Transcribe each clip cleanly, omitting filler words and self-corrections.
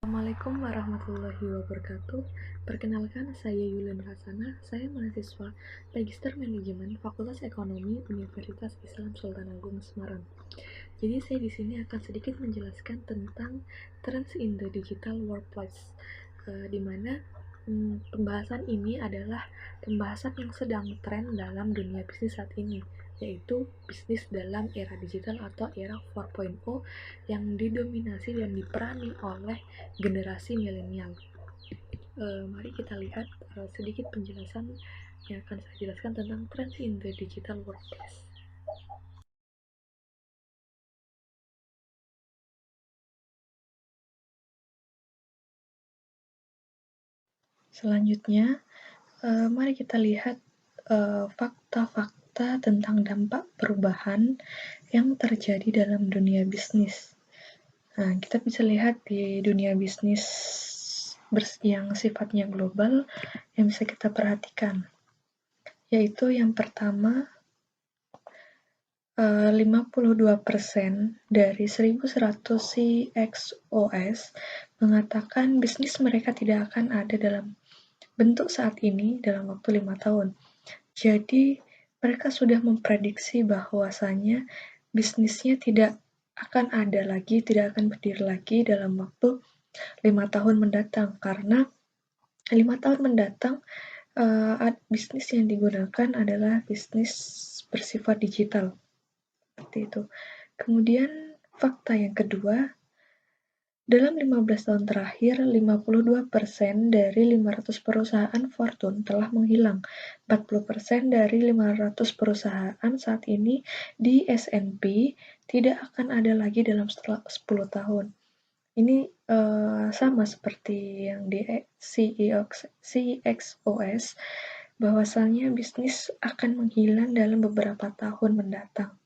Assalamualaikum warahmatullahi wabarakatuh. Perkenalkan, saya Yulian Rasana. Saya mahasiswa Magister Manajemen Fakultas Ekonomi Universitas Islam Sultan Agung Semarang. Jadi saya di sini akan sedikit menjelaskan tentang trends in the digital workplace, di mana pembahasan ini adalah pembahasan yang sedang tren dalam dunia bisnis saat ini, yaitu bisnis dalam era digital atau era 4.0 yang didominasi dan diperani oleh generasi milenial. Mari kita lihat sedikit penjelasan yang akan saya jelaskan tentang trends in the digital workplace. Selanjutnya, mari kita lihat fakta-fakta tentang dampak perubahan yang terjadi dalam dunia bisnis. Nah, kita bisa lihat di dunia bisnis yang sifatnya global yang bisa kita perhatikan, yaitu yang pertama, 52% dari 1.100 CXOs mengatakan bisnis mereka tidak akan ada dalam bentuk saat ini dalam waktu 5 tahun. Jadi, mereka sudah memprediksi bahwasanya bisnisnya tidak akan ada lagi, tidak akan berdiri lagi dalam waktu 5 tahun mendatang, karena 5 tahun mendatang bisnis yang digunakan adalah bisnis bersifat digital. Seperti itu. Kemudian fakta yang kedua, dalam 15 tahun terakhir, 52% dari 500 perusahaan Fortune telah menghilang. 40% dari 500 perusahaan saat ini di S&P tidak akan ada lagi dalam 10 tahun. Ini sama seperti yang di CXOs, bahwasannya bisnis akan menghilang dalam beberapa tahun mendatang.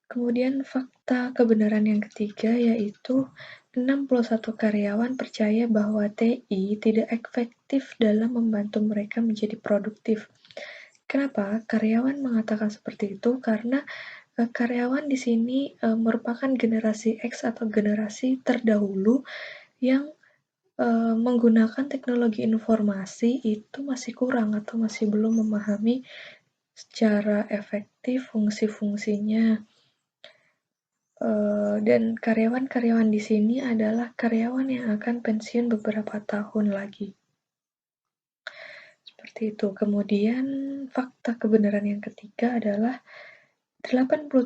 Kemudian fakta kebenaran yang ketiga yaitu 61 karyawan percaya bahwa TI tidak efektif dalam membantu mereka menjadi produktif. Kenapa? Karyawan mengatakan seperti itu karena karyawan di sini merupakan generasi X atau generasi terdahulu yang menggunakan teknologi informasi itu masih kurang atau masih belum memahami secara efektif fungsi-fungsinya. Dan karyawan-karyawan di sini adalah karyawan yang akan pensiun beberapa tahun lagi. Seperti itu. Kemudian fakta kebenaran yang ketiga adalah 87%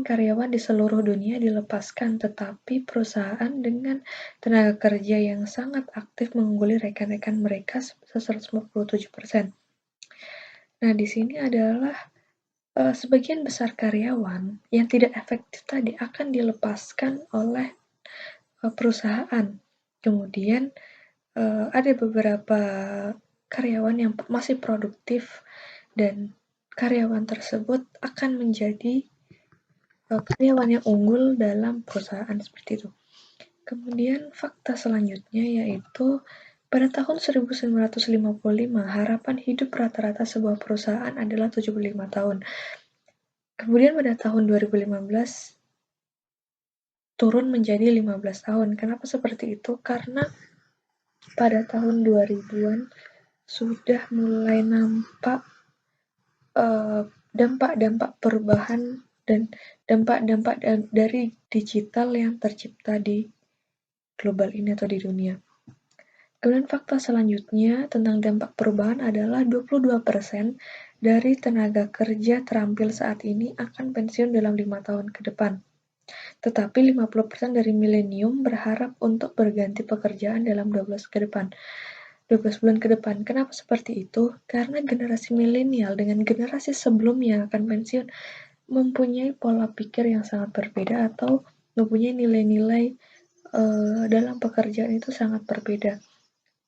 karyawan di seluruh dunia dilepaskan, tetapi perusahaan dengan tenaga kerja yang sangat aktif mengungguli rekan-rekan mereka 157%. Nah, di sini adalah sebagian besar karyawan yang tidak efektif tadi akan dilepaskan oleh perusahaan. Kemudian ada beberapa karyawan yang masih produktif dan karyawan tersebut akan menjadi karyawan yang unggul dalam perusahaan seperti itu. Kemudian fakta selanjutnya yaitu pada tahun 1955 harapan hidup rata-rata sebuah perusahaan adalah 75 tahun. Kemudian pada tahun 2015 turun menjadi 15 tahun. Kenapa seperti itu? Karena pada tahun 2000-an sudah mulai nampak dampak-dampak perubahan dan dampak-dampak dari digital yang tercipta di global ini atau di dunia. Kemudian fakta selanjutnya tentang dampak perubahan adalah 22% dari tenaga kerja terampil saat ini akan pensiun dalam 5 tahun ke depan. Tetapi 50% dari milenium berharap untuk berganti pekerjaan dalam 12 bulan ke depan. Kenapa seperti itu? Karena generasi milenial dengan generasi sebelumnya akan pensiun mempunyai pola pikir yang sangat berbeda atau mempunyai nilai-nilai dalam pekerjaan itu sangat berbeda.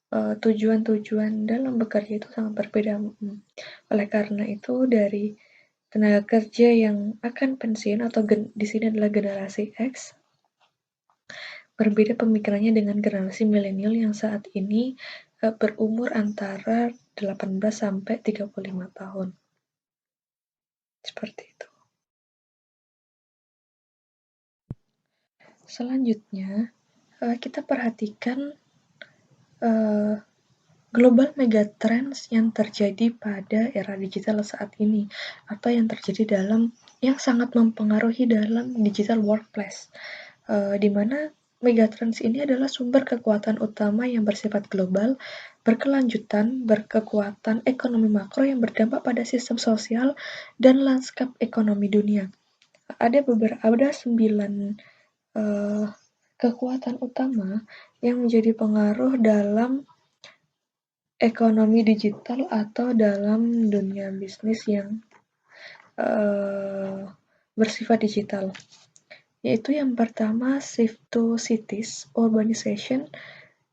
Tujuan-tujuan dalam bekerja itu sangat berbeda. Oleh karena itu, dari tenaga kerja yang akan pensiun atau di sini adalah generasi X, berbeda pemikirannya dengan generasi milenial yang saat ini berumur antara 18 sampai 35 tahun. Seperti itu. Selanjutnya, kita perhatikan global megatrends yang terjadi pada era digital saat ini, atau yang terjadi yang sangat mempengaruhi dalam digital workplace, di mana megatrends ini adalah sumber kekuatan utama yang bersifat global, berkelanjutan, berkekuatan ekonomi makro yang berdampak pada sistem sosial dan lanskap ekonomi dunia. Ada 9 kekuatan utama yang menjadi pengaruh dalam ekonomi digital atau dalam dunia bisnis yang bersifat digital. Yaitu yang pertama shift to cities, urbanization,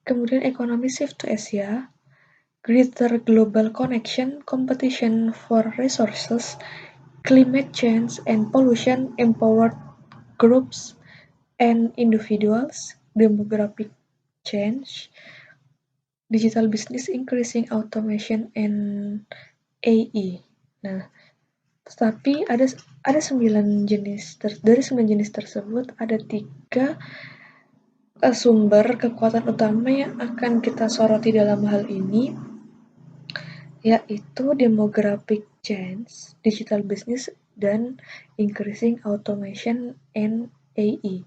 kemudian economy shift to Asia, greater global connection, competition for resources, climate change and pollution, empowered groups and individuals, demographic change, digital business, increasing automation and AI. Nah, tetapi ada 9 jenis dari 9 jenis tersebut ada 3 sumber kekuatan utama yang akan kita soroti dalam hal ini, yaitu demographic change, digital business, dan increasing automation and AI.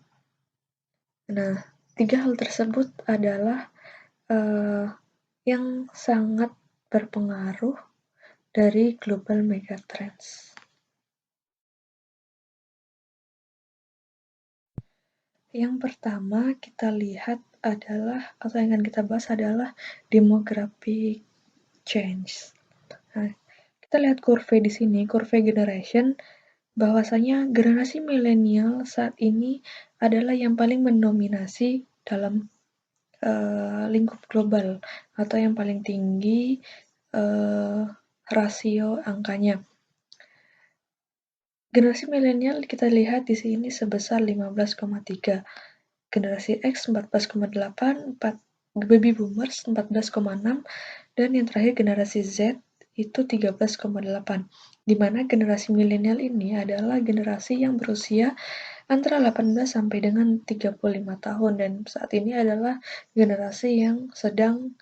Nah, 3 hal tersebut adalah yang sangat berpengaruh dari global megatrends. Yang pertama kita lihat adalah, atau yang akan kita bahas adalah demographic change. Nah, kita lihat kurve di sini, kurve generation, bahwasanya generasi milenial saat ini adalah yang paling mendominasi dalam lingkup global, atau yang paling tinggi rasio angkanya. Generasi milenial kita lihat di sini sebesar 15,3, generasi X 14,8, baby boomers 14,6, dan yang terakhir generasi Z itu 13,8. Di mana generasi milenial ini adalah generasi yang berusia antara 18 sampai dengan 35 tahun, dan saat ini adalah generasi yang sedang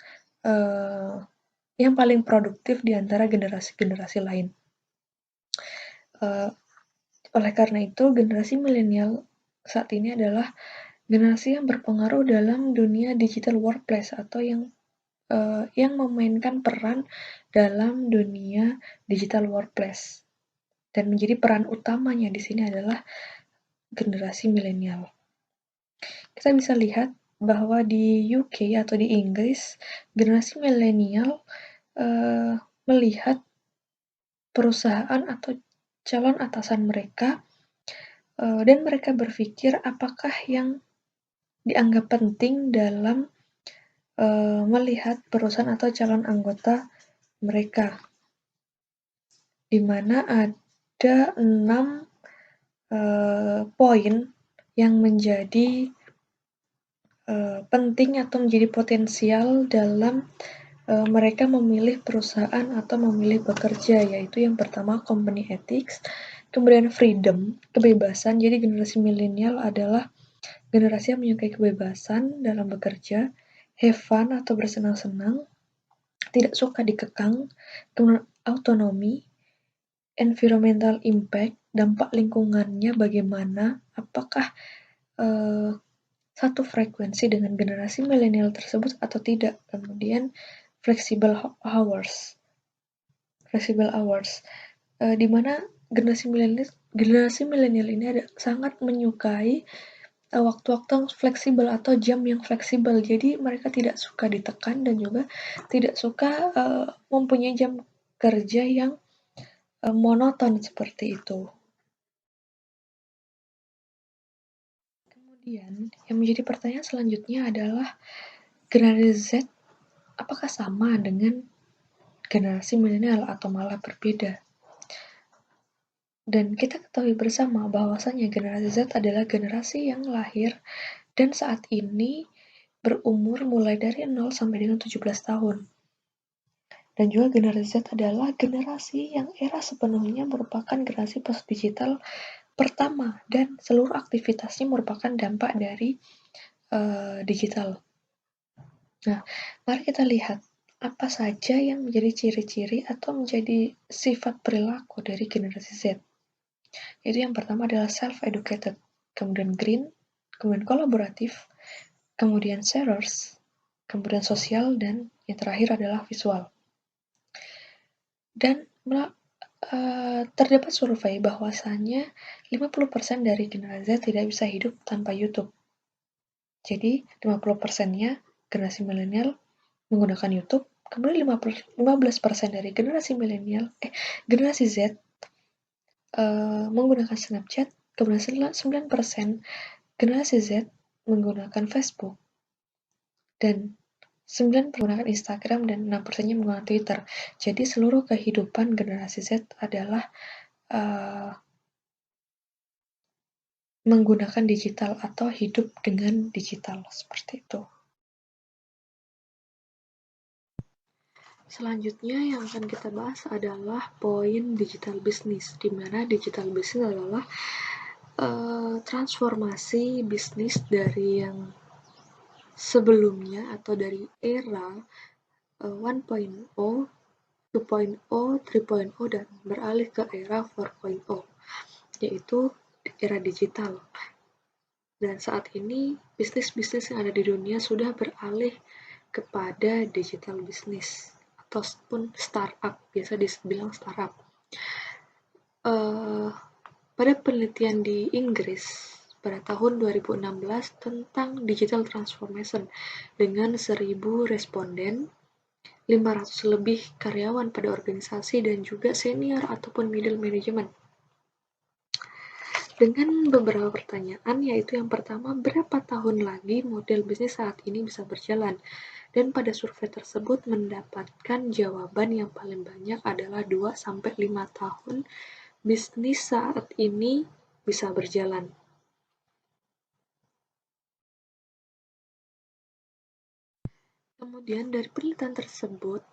yang paling produktif di antara generasi-generasi lain. Oleh karena itu, generasi milenial saat ini adalah generasi yang berpengaruh dalam dunia digital workplace, atau yang memainkan peran dalam dunia digital workplace, dan menjadi peran utamanya di sini adalah generasi milenial. Kita bisa lihat bahwa di UK atau di Inggris, generasi milenial melihat perusahaan atau calon atasan mereka, dan mereka berpikir apakah yang dianggap penting dalam melihat perusahaan atau calon anggota mereka, di mana ada 6 poin yang menjadi penting atau menjadi potensial dalam mereka memilih perusahaan atau memilih bekerja, yaitu yang pertama company ethics, kemudian freedom, kebebasan. Jadi generasi milenial adalah generasi yang menyukai kebebasan dalam bekerja, have fun atau bersenang-senang, tidak suka dikekang, kemudian autonomi, environmental impact, dampak lingkungannya bagaimana, apakah satu frekuensi dengan generasi milenial tersebut atau tidak. Kemudian flexible hours, di mana generasi milenial ini sangat menyukai waktu-waktu yang fleksibel atau jam yang fleksibel. Jadi mereka tidak suka ditekan dan juga tidak suka mempunyai jam kerja yang monoton seperti itu. Kemudian yang menjadi pertanyaan selanjutnya adalah generasi Z apakah sama dengan generasi milenial atau malah berbeda? Dan kita ketahui bersama bahwasanya generasi Z adalah generasi yang lahir dan saat ini berumur mulai dari 0 sampai dengan 17 tahun. Dan juga generasi Z adalah generasi yang era sepenuhnya merupakan generasi post-digital pertama, dan seluruh aktivitasnya merupakan dampak dari digital. Nah, mari kita lihat apa saja yang menjadi ciri-ciri atau menjadi sifat perilaku dari generasi Z. Itu yang pertama adalah self-educated, kemudian green, kemudian kolaboratif, kemudian sharers, kemudian sosial, dan yang terakhir adalah visual. Dan terdapat survei bahwasannya 50% dari generasi Z tidak bisa hidup tanpa YouTube. Jadi 50%-nya generasi milenial menggunakan YouTube, kemudian 15% dari generasi Z menggunakan Snapchat, kemudian 9% generasi Z menggunakan Facebook, dan 9% menggunakan Instagram, dan 6%-nya menggunakan Twitter. Jadi seluruh kehidupan generasi Z adalah menggunakan digital atau hidup dengan digital, seperti itu. Selanjutnya yang akan kita bahas adalah poin digital business, di mana digital business adalah transformasi bisnis dari yang sebelumnya atau dari era 1.0, 2.0, 3.0 dan beralih ke era 4.0, yaitu era digital. Dan saat ini bisnis-bisnis yang ada di dunia sudah beralih kepada digital business ataupun startup, biasa dibilang startup. Pada penelitian di Inggris pada tahun 2016 tentang digital transformation dengan 1.000 responden, 500 lebih karyawan pada organisasi dan juga senior ataupun middle management. Dengan beberapa pertanyaan, yaitu yang pertama, berapa tahun lagi model bisnis saat ini bisa berjalan? Dan pada survei tersebut mendapatkan jawaban yang paling banyak adalah 2-5 tahun bisnis saat ini bisa berjalan. Kemudian dari penelitian tersebut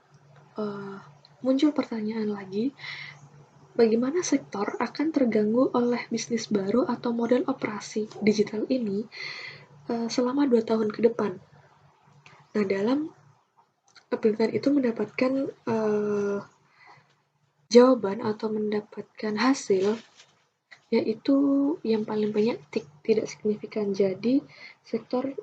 muncul pertanyaan lagi, bagaimana sektor akan terganggu oleh bisnis baru atau model operasi digital ini selama 2 tahun ke depan. Nah, dalam penelitian itu mendapatkan jawaban atau mendapatkan hasil, yaitu yang paling banyak tidak signifikan. Jadi, sektor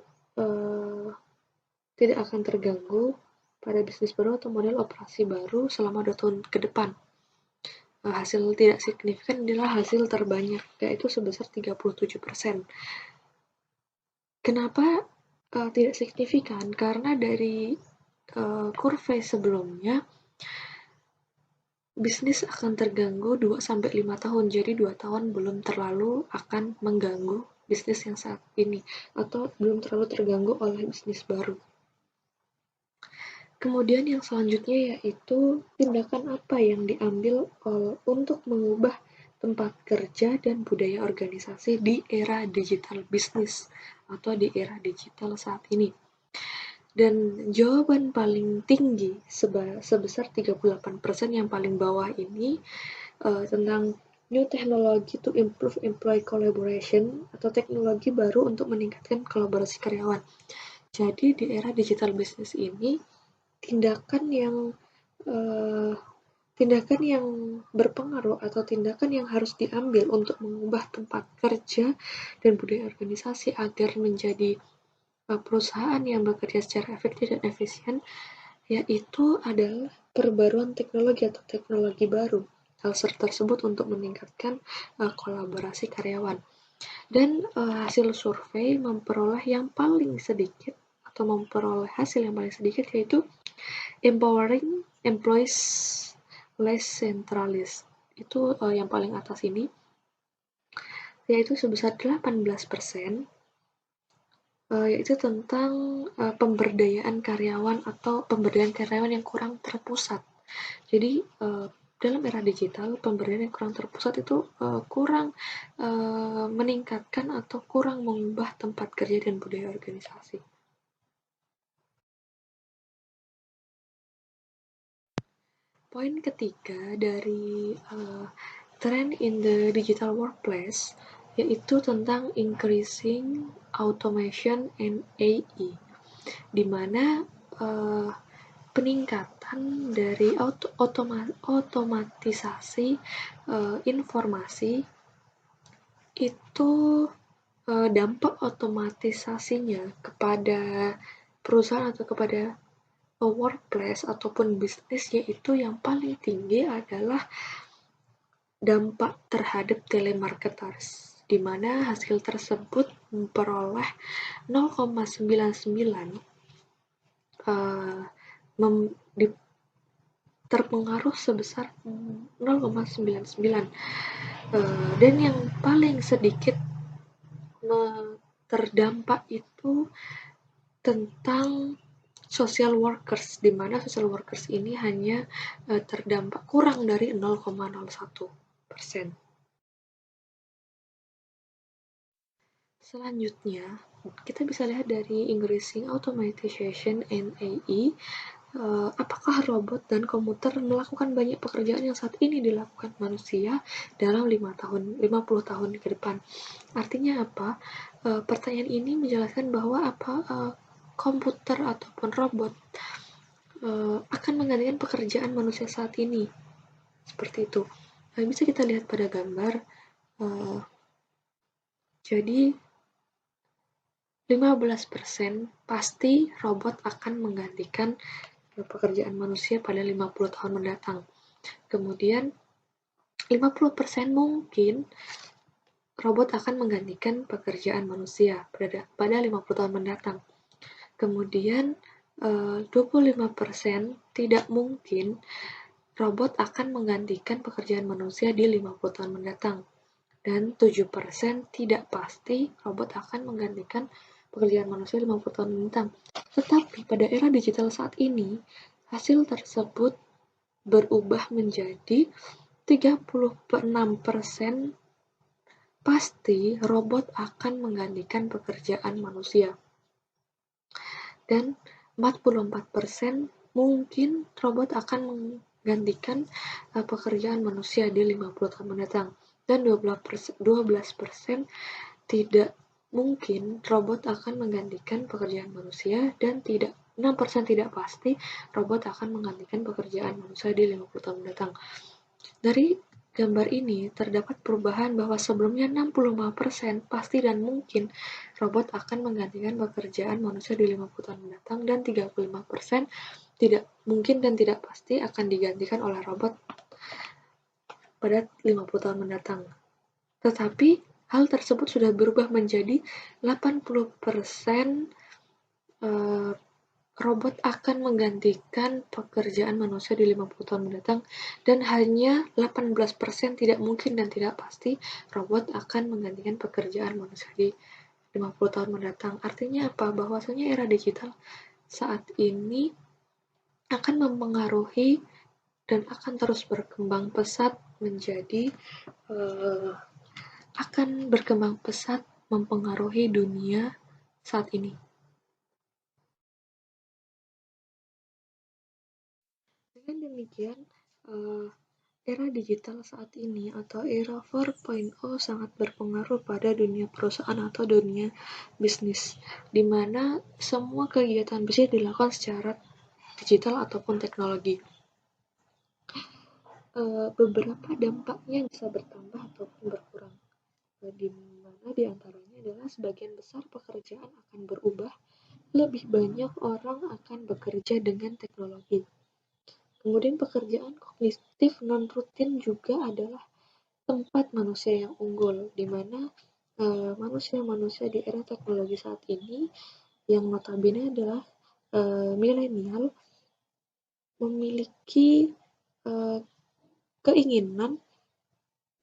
tidak akan terganggu pada bisnis baru atau model operasi baru selama 2 tahun ke depan. Hasil tidak signifikan adalah hasil terbanyak, yaitu sebesar 37%. Kenapa tidak signifikan? Karena dari kurva sebelumnya, bisnis akan terganggu 2-5 tahun, jadi 2 tahun belum terlalu akan mengganggu bisnis yang saat ini, atau belum terlalu terganggu oleh bisnis baru. Kemudian yang selanjutnya yaitu tindakan apa yang diambil untuk mengubah tempat kerja dan budaya organisasi di era digital bisnis atau di era digital saat ini. Dan jawaban paling tinggi sebesar 38% yang paling bawah ini tentang new technology to improve employee collaboration atau teknologi baru untuk meningkatkan kolaborasi karyawan. Jadi di era digital business ini tindakan yang berpengaruh atau tindakan yang harus diambil untuk mengubah tempat kerja dan budaya organisasi agar menjadi perusahaan yang bekerja secara efektif dan efisien, yaitu adalah perbaruan teknologi atau teknologi baru. Hal tersebut untuk meningkatkan kolaborasi karyawan. Dan hasil survei memperoleh yang paling sedikit atau memperoleh hasil yang paling sedikit, yaitu empowering employees less centralist. Itu yang paling atas ini, yaitu sebesar 18%, yaitu tentang pemberdayaan karyawan atau pemberdayaan karyawan yang kurang terpusat. Jadi dalam era digital, pemberdayaan yang kurang terpusat itu kurang meningkatkan atau kurang mengubah tempat kerja dan budaya organisasi. Poin ketiga dari trend in the digital workplace yaitu tentang increasing Automation and AI, di mana peningkatan dari otomatisasi informasi itu dampak otomatisasinya kepada perusahaan atau kepada workplace ataupun bisnis, yaitu yang paling tinggi adalah dampak terhadap telemarketers, di mana hasil tersebut memperoleh 0,99 terpengaruh sebesar 0,99, dan yang paling sedikit terdampak itu tentang social workers, di mana social workers ini hanya terdampak kurang dari 0,01%. Selanjutnya, kita bisa lihat dari Increasing Automation and AI, apakah robot dan komputer melakukan banyak pekerjaan yang saat ini dilakukan manusia dalam 50 tahun ke depan. Artinya apa? Pertanyaan ini menjelaskan bahwa komputer ataupun robot akan menggantikan pekerjaan manusia saat ini. Seperti itu. Bisa kita lihat pada gambar. Jadi 15% pasti robot akan menggantikan pekerjaan manusia pada 50 tahun mendatang. Kemudian 50% mungkin robot akan menggantikan pekerjaan manusia pada 50 tahun mendatang. Kemudian 25% tidak mungkin robot akan menggantikan pekerjaan manusia di 50 tahun mendatang. Dan 7% tidak pasti robot akan menggantikan pekerjaan manusia 50 tahun mendatang. Tetapi pada era digital saat ini, hasil tersebut berubah menjadi 36% pasti robot akan menggantikan pekerjaan manusia. Dan 44% mungkin robot akan menggantikan pekerjaan manusia di 50 tahun mendatang. Dan 12% tidak mungkin robot akan menggantikan pekerjaan manusia, dan 6% tidak pasti robot akan menggantikan pekerjaan manusia di 50 tahun mendatang. Dari gambar ini terdapat perubahan bahwa sebelumnya 65% pasti dan mungkin robot akan menggantikan pekerjaan manusia di 50 tahun mendatang, dan 35% tidak mungkin dan tidak pasti akan digantikan oleh robot pada 50 tahun mendatang. Tetapi hal tersebut sudah berubah menjadi 80% robot akan menggantikan pekerjaan manusia di 50 tahun mendatang, dan hanya 18% tidak mungkin dan tidak pasti robot akan menggantikan pekerjaan manusia di 50 tahun mendatang. Artinya apa? Bahwasanya era digital saat ini akan mempengaruhi dan akan terus berkembang pesat akan berkembang pesat mempengaruhi dunia saat ini. Dengan demikian, era digital saat ini atau era 4.0 sangat berpengaruh pada dunia perusahaan atau dunia bisnis, di mana semua kegiatan bisnis dilakukan secara digital ataupun teknologi. Beberapa dampaknya bisa bertambah ataupun berkurang, di mana diantaranya adalah sebagian besar pekerjaan akan berubah, lebih banyak orang akan bekerja dengan teknologi. Kemudian pekerjaan kognitif non-rutin juga adalah tempat manusia yang unggul, di mana manusia-manusia di era teknologi saat ini yang notabene adalah milenial memiliki keinginan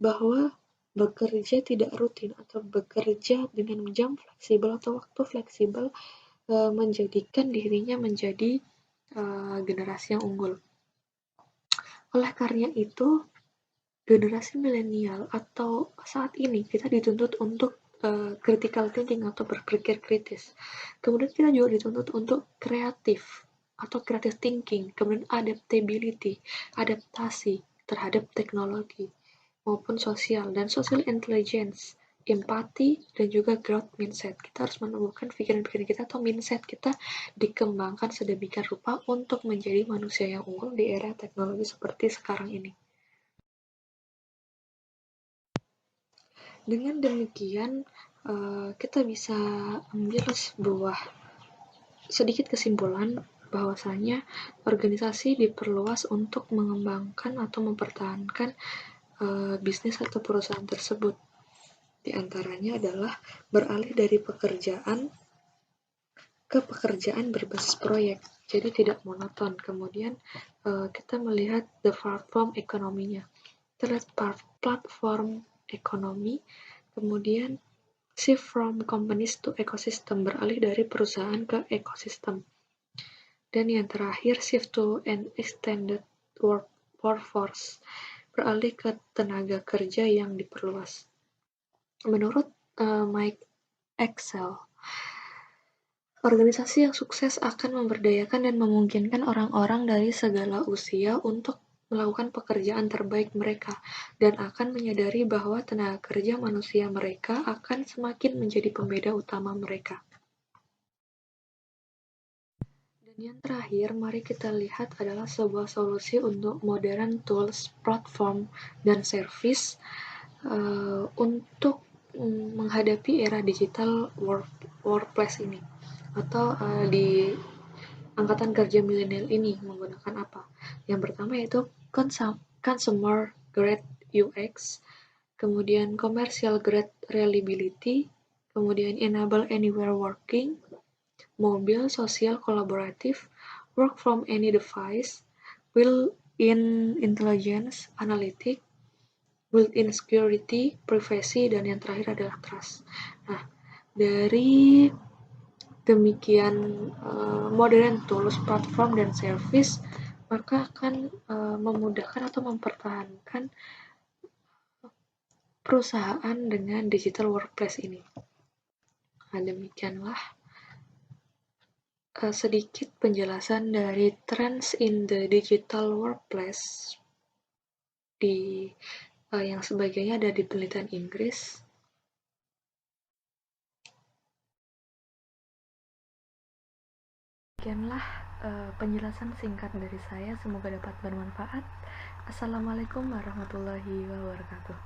bahwa bekerja tidak rutin atau bekerja dengan jam fleksibel atau waktu fleksibel menjadikan dirinya menjadi generasi yang unggul. Oleh karena itu, generasi milenial atau saat ini kita dituntut untuk critical thinking atau berpikir kritis. Kemudian kita juga dituntut untuk kreatif atau creative thinking, kemudian adaptability, adaptasi terhadap teknologi maupun sosial, dan social intelligence empati, dan juga growth mindset. Kita harus menumbuhkan pikiran-pikiran kita atau mindset kita dikembangkan sedemikian rupa untuk menjadi manusia yang unggul di era teknologi seperti sekarang ini. Dengan demikian, kita bisa ambil sebuah sedikit kesimpulan bahwasanya organisasi diperluas untuk mengembangkan atau mempertahankan bisnis atau perusahaan tersebut. Di antaranya adalah beralih dari pekerjaan ke pekerjaan berbasis proyek, jadi tidak monoton. Kemudian kita melihat the platform ekonominya. Kita lihat platform ekonomi, kemudian shift from companies to ecosystem, beralih dari perusahaan ke ekosistem. Dan yang terakhir, shift to an extended workforce, beralih ke tenaga kerja yang diperluas. Menurut Mike Excel, organisasi yang sukses akan memberdayakan dan memungkinkan orang-orang dari segala usia untuk melakukan pekerjaan terbaik mereka, dan akan menyadari bahwa tenaga kerja manusia mereka akan semakin menjadi pembeda utama mereka. Dan yang terakhir, mari kita lihat adalah sebuah solusi untuk modern tools, platform, dan service untuk menghadapi era digital workplace ini, atau di angkatan kerja milenial ini menggunakan apa? Yang pertama yaitu consumer grade UX, kemudian commercial grade reliability, kemudian enable anywhere working, mobile sosial kolaboratif, work from any device, built-in intelligence, analytic, built-in security, privacy, dan yang terakhir adalah trust. Nah, dari demikian modern tools, platform, dan service, maka akan memudahkan atau mempertahankan perusahaan dengan digital workplace ini. Nah, demikianlah sedikit penjelasan dari trends in the digital workplace yang sebagainya ada di penelitian Inggris. Demikianlah penjelasan singkat dari saya, semoga dapat bermanfaat. Assalamualaikum warahmatullahi wabarakatuh.